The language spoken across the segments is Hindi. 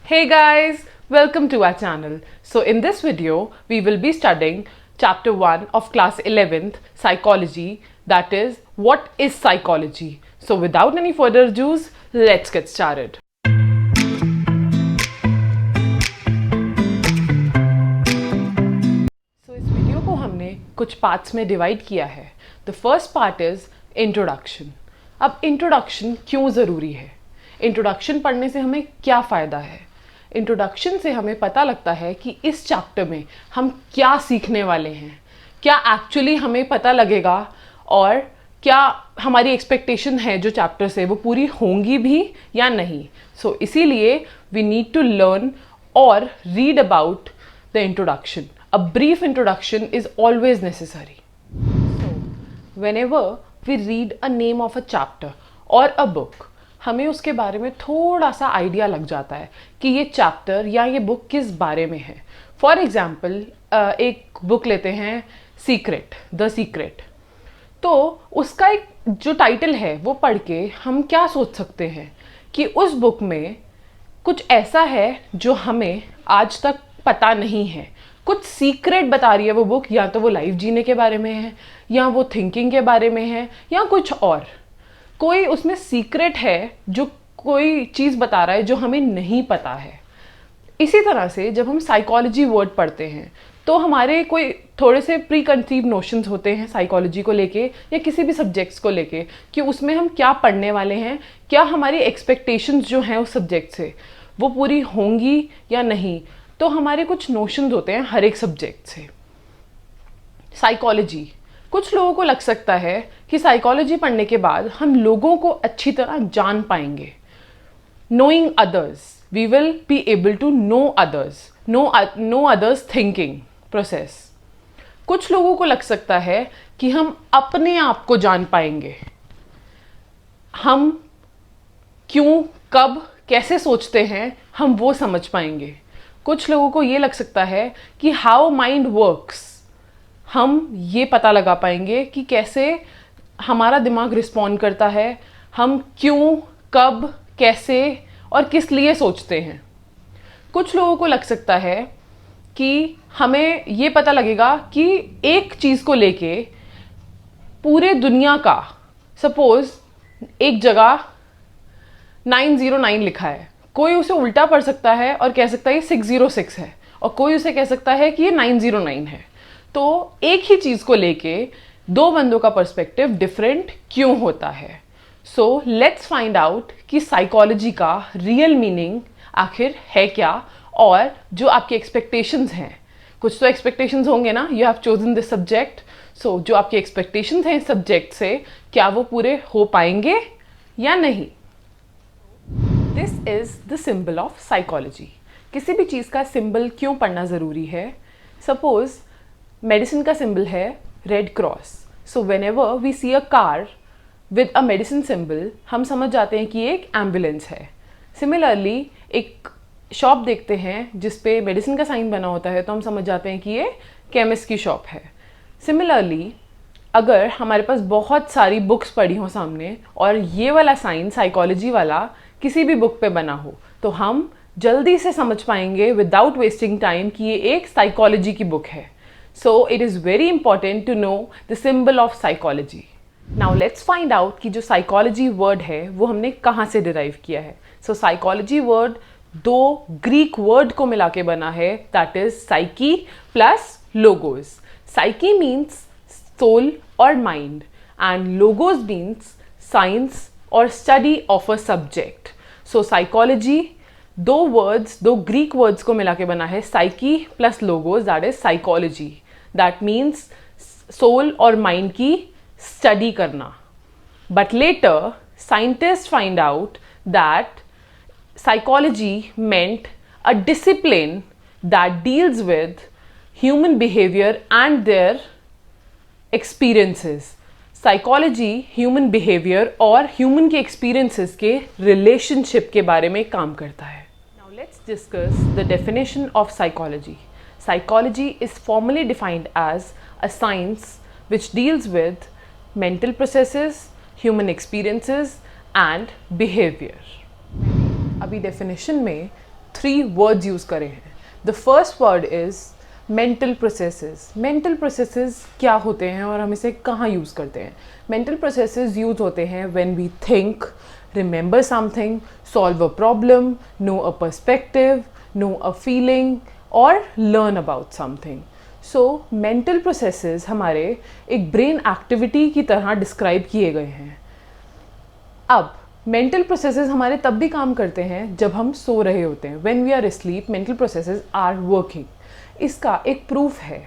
Hey guys, welcome to our channel. So in this video, we will be studying chapter 1 of class 11th psychology, that is what is psychology. So without any further ado, let's get started. So इस वीडियो को हमने कुछ पार्ट्स में डिवाइड किया है. The first part is introduction. अब इंट्रोडक्शन क्यों ज़रूरी है? इंट्रोडक्शन पढ़ने से हमें क्या फ़ायदा है? इंट्रोडक्शन से हमें पता लगता है कि इस चैप्टर में हम क्या सीखने वाले हैं, क्या एक्चुअली हमें पता लगेगा और क्या हमारी एक्सपेक्टेशन है जो चैप्टर से वो पूरी होंगी भी या नहीं. सो इसीलिए वी नीड टू लर्न और read about the introduction. A brief introduction is always necessary. So whenever we read a name of a chapter और अ बुक, हमें उसके बारे में थोड़ा सा आइडिया लग जाता है कि ये चैप्टर या ये बुक किस बारे में है. फॉर एग्जाम्पल एक बुक लेते हैं सीक्रेट, द सीक्रेट. तो उसका एक जो टाइटल है वो पढ़ के हम क्या सोच सकते हैं कि उस बुक में कुछ ऐसा है जो हमें आज तक पता नहीं है. कुछ सीक्रेट बता रही है वो बुक, या तो वो लाइफ जीने के बारे में है, या वो थिंकिंग के बारे में है, या कुछ और. कोई उसमें सीक्रेट है जो कोई चीज़ बता रहा है जो हमें नहीं पता है. इसी तरह से जब हम साइकोलॉजी वर्ड पढ़ते हैं तो हमारे कोई थोड़े से प्री कंसीव नोशंस होते हैं साइकोलॉजी को लेके या किसी भी सब्जेक्ट्स को लेके कि उसमें हम क्या पढ़ने वाले हैं, क्या हमारी एक्सपेक्टेशंस जो हैं उस सब्जेक्ट से वो पूरी होंगी या नहीं. तो हमारे कुछ नोशंस होते हैं हर एक सब्जेक्ट से. साइकोलॉजी, कुछ लोगों को लग सकता है कि साइकोलॉजी पढ़ने के बाद हम लोगों को अच्छी तरह जान पाएंगे. Knowing others, we will be able to know others, know others thinking process. कुछ लोगों को लग सकता है कि हम अपने आप को जान पाएंगे, हम क्यों, कब, कैसे सोचते हैं हम वो समझ पाएंगे. कुछ लोगों को ये लग सकता है कि हाउ माइंड वर्क्स, हम ये पता लगा पाएंगे कि कैसे हमारा दिमाग रिस्पॉन्ड करता है, हम क्यों, कब, कैसे और किस लिए सोचते हैं. कुछ लोगों को लग सकता है कि हमें ये पता लगेगा कि एक चीज़ को लेके पूरे दुनिया का, सपोज एक जगह 909 लिखा है, कोई उसे उल्टा पढ़ सकता है और कह सकता है ये 606 है, और कोई उसे कह सकता है कि ये 909 है. तो एक ही चीज़ को लेके दो बंदों का पर्सपेक्टिव डिफरेंट क्यों होता है. सो लेट्स फाइंड आउट कि साइकोलॉजी का रियल मीनिंग आखिर है क्या, और जो आपके एक्सपेक्टेशंस हैं, कुछ तो एक्सपेक्टेशंस होंगे ना, you have chosen this subject. So जो आपके एक्सपेक्टेशंस हैं इस सब्जेक्ट से, क्या वो पूरे हो पाएंगे या नहीं. This is the symbol of psychology. किसी भी चीज़ का सिंबल क्यों पढ़ना ज़रूरी है. सपोज मेडिसिन का सिंबल है red cross. So whenever we see a car with a medicine symbol, हम समझ जाते हैं कि एक एम्बुलेंस है. सिमिलरली एक शॉप देखते हैं जिस पे मेडिसिन का साइन बना होता है, तो हम समझ जाते हैं कि ये केमिस्ट की शॉप है. सिमिलरली अगर हमारे पास बहुत सारी बुक्स पढ़ी हो सामने और ये वाला साइन साइकोलॉजी वाला किसी भी बुक पे बना हो, तो हम जल्दी से समझ पाएंगे विदाउट वेस्टिंग टाइम कि ये एक साइकोलॉजी की बुक है. So it is very important to know the symbol of psychology. Now let's find out कि जो psychology word है वो हमने कहाँ से derive किया है. So psychology word दो Greek word को मिला के बना है, that is psyche plus logos. Psyche means soul or mind and logos means science or study of a subject. So psychology दो वर्ड्स, दो ग्रीक वर्ड्स को मिला के बना है, psyche plus logos, that is psychology. That means soul और माइंड की स्टडी करना. But later scientist find out that psychology meant a discipline that deals with human behaviour and their experiences. Psychology human behaviour और ह्यूमन के एक्सपीरियंसेस के रिलेशनशिप के बारे में काम करता है. Let's discuss the definition of psychology. Psychology is formally defined as a science which deals with mental processes, human experiences and behavior. अभी definition में 3 वर्ड्स यूज़ करे हैं. The first word is mental processes. Mental processes क्या होते हैं और हम इसे कहाँ यूज़ करते हैं? मेंटल प्रोसेसेस यूज़ होते हैं when we think, remember something, solve a problem, know a perspective, know a feeling और learn about something. So mental processes हमारे एक ब्रेन एक्टिविटी की तरह डिस्क्राइब किए गए हैं. अब मेंटल प्रोसेसेस हमारे तब भी काम करते हैं जब हम सो रहे होते हैं. When we are asleep mental processes are working. इसका एक प्रूफ है.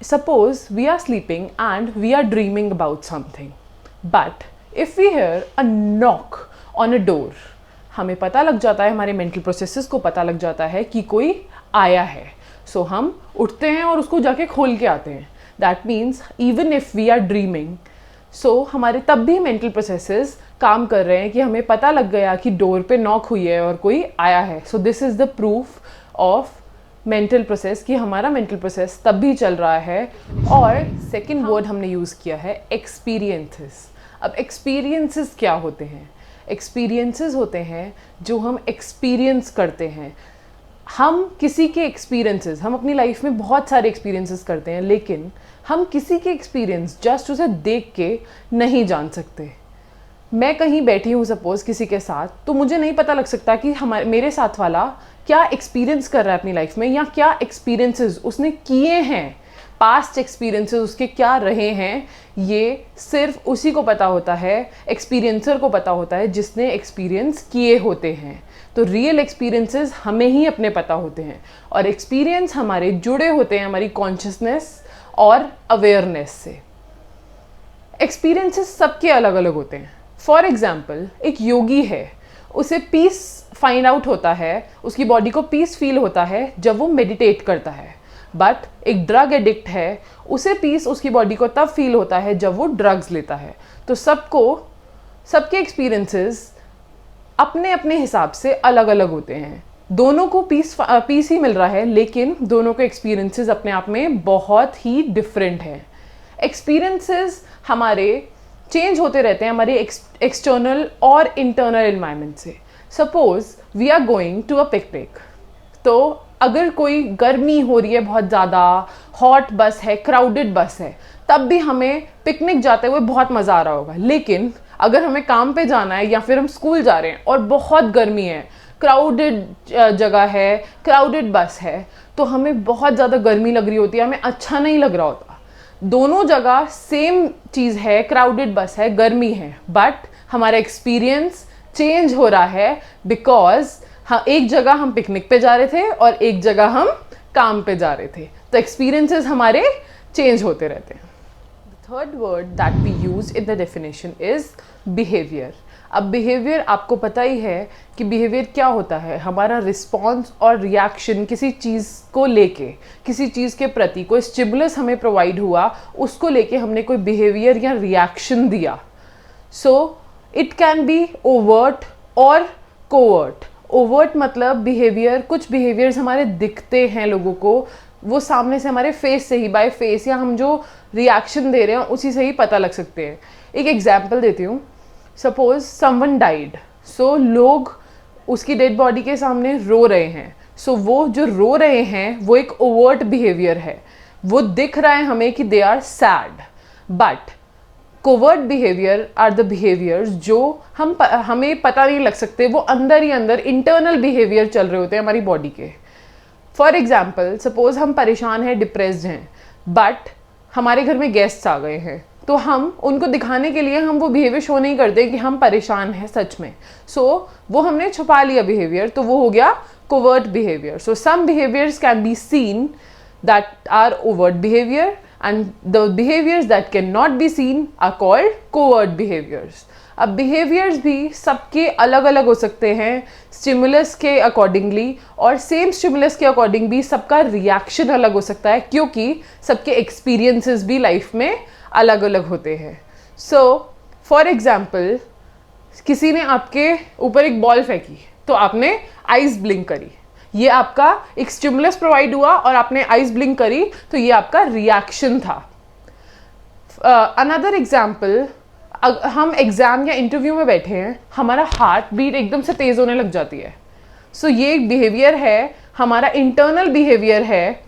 Suppose we are sleeping and we are dreaming about something, but if we hear a knock on a door, हमें पता लग जाता है, हमारे मेंटल प्रोसेसेस को पता लग जाता है कि कोई आया है. सो हम उठते हैं और उसको जाके खोल के आते हैं. That means even if we are dreaming, so हमारे तब भी मेंटल प्रोसेसेस काम कर रहे हैं कि हमें पता लग गया कि डोर पे नॉक हुई है और कोई आया है. So this is the proof of mental process कि हमारा मेंटल प्रोसेस तब भी चल रहा है. और सेकंड वर्ड हमने यूज़ किया है एक्सपीरियंसेस. अब एक्सपीरियंसेस क्या होते हैं? एक्सपीरियंसेस होते हैं जो हम एक्सपीरियंस करते हैं. हम किसी के एक्सपीरियंसेस, हम अपनी लाइफ में बहुत सारे एक्सपीरियंसेस करते हैं, लेकिन हम किसी के एक्सपीरियंस जस्ट उसे देख के नहीं जान सकते. मैं कहीं बैठी हूँ सपोज़ किसी के साथ, तो मुझे नहीं पता लग सकता कि मेरे साथ वाला क्या एक्सपीरियंस कर रहा है अपनी लाइफ में, या क्या एक्सपीरियंसेस उसने किए हैं, पास्ट एक्सपीरियंसेस उसके क्या रहे हैं. ये सिर्फ उसी को पता होता है, एक्सपीरियंसर को पता होता है जिसने एक्सपीरियंस किए होते हैं. तो रियल एक्सपीरियंसेस हमें ही अपने पता होते हैं, और एक्सपीरियंस हमारे जुड़े होते हैं हमारी कॉन्शियसनेस और अवेयरनेस से. एक्सपीरियंसेस सबके अलग अलग होते हैं. फॉर एग्जाम्पल, एक योगी है, उसे पीस फाइंड आउट होता है, उसकी बॉडी को पीस फील होता है जब वो मेडिटेट करता है. बट एक ड्रग एडिक्ट है, उसे पीस उसकी बॉडी को तब फील होता है जब वो ड्रग्स लेता है. तो सबके एक्सपीरियंसेस अपने अपने हिसाब से अलग अलग होते हैं. दोनों को पीस ही मिल रहा है, लेकिन दोनों के एक्सपीरियंसेस अपने आप में बहुत ही डिफरेंट हैं. एक्सपीरियंसेस हमारे चेंज होते रहते हैं हमारे एक्सटर्नल और इंटरनल एनवायरनमेंट से. Suppose we are going to a picnic, तो अगर कोई गर्मी हो रही है, बहुत ज़्यादा हॉट बस है, क्राउडेड बस है, तब भी हमें पिकनिक जाते हुए बहुत मज़ा आ रहा होगा. लेकिन अगर हमें काम पे जाना है या फिर हम स्कूल जा रहे हैं और बहुत गर्मी है, क्राउडेड जगह है, क्राउडेड बस है, तो हमें बहुत ज़्यादा गर्मी लग रही होती है, हमें अच्छा नहीं लग रहा होता. दोनों जगह सेम चीज़ है, क्राउडेड बस है, गर्मी है, बट हमारा एक्सपीरियंस चेंज हो रहा है बिकॉज एक जगह हम पिकनिक पे जा रहे थे और एक जगह हम काम पे जा रहे थे. तो एक्सपीरियंसेस हमारे चेंज होते रहते हैं. Third word that we use in the definition is behaviour. अब बिहेवियर आपको पता ही है कि बिहेवियर क्या होता है. हमारा रिस्पॉन्स और रिएक्शन किसी चीज़ को लेके, किसी चीज़ के प्रति कोई स्टिमुलस हमें प्रोवाइड हुआ, उसको लेके हमने कोई बिहेवियर या रिएक्शन दिया. So it can be overt और कोवर्ट. ओवर्ट मतलब बिहेवियर, कुछ बिहेवियर्स हमारे दिखते हैं लोगों को, वो सामने से हमारे फेस से ही, बाय फेस, या हम जो रिएक्शन दे रहे हैं उसी से ही पता लग सकते हैं. एक एग्जाम्पल देती हूँ. सपोज समवन डाइड, सो लोग उसकी डेड बॉडी के सामने रो रहे हैं. सो वो जो रो रहे हैं वो एक ओवर्ट बिहेवियर है, वो दिख रहा है हमें कि they are sad. But covert behaviour are the behaviours जो हमें पता नहीं लग सकते, वो अंदर ही अंदर इंटरनल बिहेवियर चल रहे होते हैं हमारी बॉडी के. फॉर एग्जाम्पल, सपोज हम परेशान हैं, डिप्रेस्ड हैं, बट हमारे घर में गेस्ट्स आ गए हैं, तो हम उनको दिखाने के लिए हम वो बिहेवियर शो नहीं करते कि हम परेशान हैं सच में. सो वो हमने छुपा लिया बिहेवियर, तो वो हो गया covert behaviour. So some behaviours can be seen that are overt behaviour, and the behaviors that cannot be seen are called covert behaviors. अब behaviors भी सबके अलग अलग हो सकते हैं स्टिमुलस के अकॉर्डिंगली, और सेम स्टिमुलस के अकॉर्डिंग भी सबका रिएक्शन अलग हो सकता है, क्योंकि सबके एक्सपीरियंसेस भी लाइफ में अलग अलग होते हैं. सो फॉर एग्जाम्पल, किसी ने आपके ऊपर एक बॉल फेंकी, तो आपने आइज ब्लिंक करी, ये आपका एक स्टिमुलस प्रोवाइड हुआ और आपने आइज ब्लिंक करी, तो ये आपका रिएक्शन था. अनदर एग्जाम्पल, हम एग्जाम या इंटरव्यू में बैठे हैं, हमारा हार्ट बीट एकदम से तेज होने लग जाती है, सो ये एक बिहेवियर है, हमारा इंटरनल बिहेवियर है।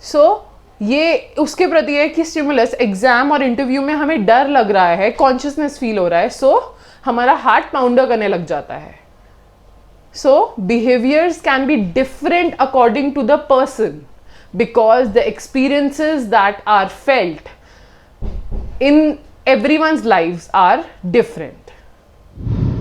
सो ये उसके प्रति है कि स्टिमुलस एग्जाम और इंटरव्यू में हमें डर लग रहा है, कॉन्शियसनेस फील हो रहा है, सो हमारा हार्ट पाउंडर करने लग जाता है। So behaviours can be different according to the person because the experiences that are felt in everyone's lives are different.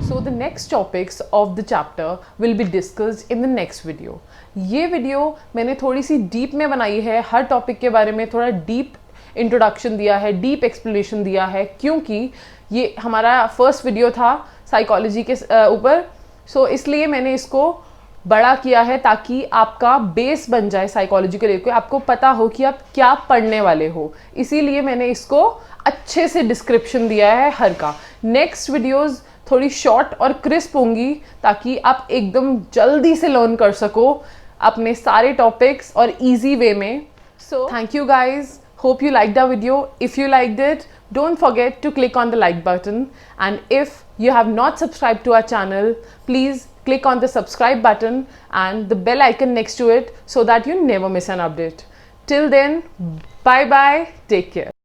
So the next topics of the chapter will be discussed in the next video. ये वीडियो मैंने थोड़ी सी डीप में बनाई है, हर टॉपिक के बारे में थोड़ा डीप इंट्रोडक्शन दिया है, डीप एक्सप्लेनेशन दिया है, क्योंकि ये हमारा फर्स्ट वीडियो था साइकोलॉजी के ऊपर। सो इसलिए मैंने इसको बड़ा किया है ताकि आपका बेस बन जाए साइकोलॉजी के लिए, आपको पता हो कि आप क्या पढ़ने वाले हो। इसीलिए मैंने इसको अच्छे से डिस्क्रिप्शन दिया है हर का। नेक्स्ट वीडियोस थोड़ी शॉर्ट और क्रिस्प होंगी ताकि आप एकदम जल्दी से लर्न कर सको अपने सारे टॉपिक्स और इजी वे में। So thank you guys, hope you liked our video. If you liked it, don't forget to click on the like button, and if you have not subscribed to our channel, please click on the subscribe button and the bell icon next to it so that you never miss an update. Till then, bye bye, take care.